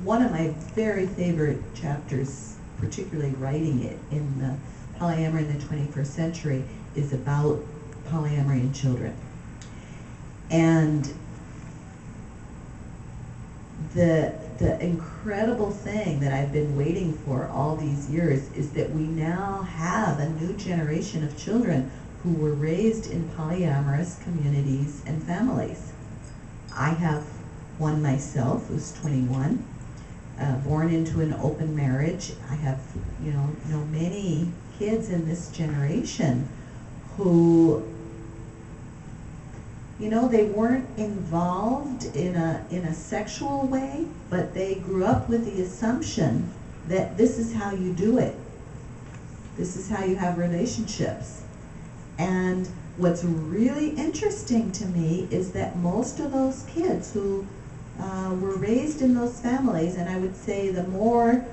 one of my very favorite chapters, particularly writing it in the Polyamory in the 21st Century, is about polyamory in children. And the incredible thing that I've been waiting for all these years is that we now have a new generation of children who were raised in polyamorous communities and families. I have one myself who's 21, born into an open marriage. I have, know many kids in this generation who, they weren't involved in a sexual way, but they grew up with the assumption that this is how you do it. This is how you have relationships. And what's really interesting to me is that most of those kids who were raised in those families, and I would say the more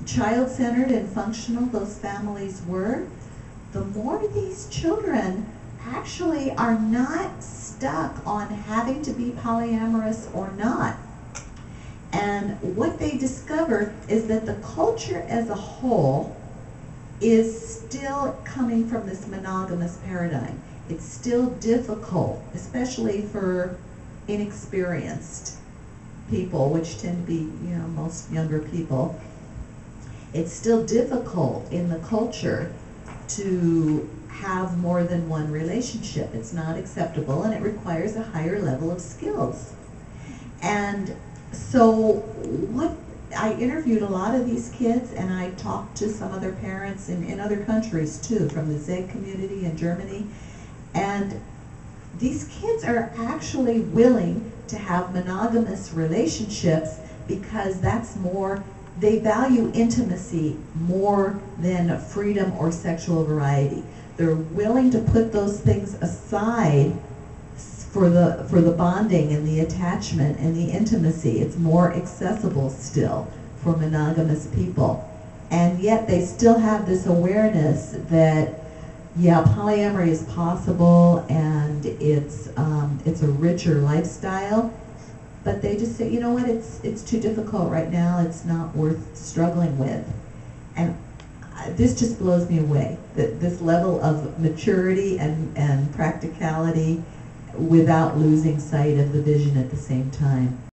child-centered and functional those families were, the more these children actually are not stuck on having to be polyamorous or not. And what they discover is that the culture as a whole is still coming from this monogamous paradigm. It's still difficult, especially for inexperienced people, which tend to be, most younger people. It's still difficult in the culture to have more than one relationship. It's not acceptable, and it requires a higher level of skills. And so I interviewed a lot of these kids, and I talked to some other parents in other countries too, from the ZEG community in Germany, and these kids are actually willing to have monogamous relationships because that's more, they value intimacy more than freedom or sexual variety. They're willing to put those things aside for the bonding and the attachment and the intimacy. It's more accessible still for monogamous people. And yet they still have this awareness that, yeah, polyamory is possible and it's a richer lifestyle, but they just say, you know what, it's too difficult right now, it's not worth struggling with. And this just blows me away, this level of maturity and practicality without losing sight of the vision at the same time.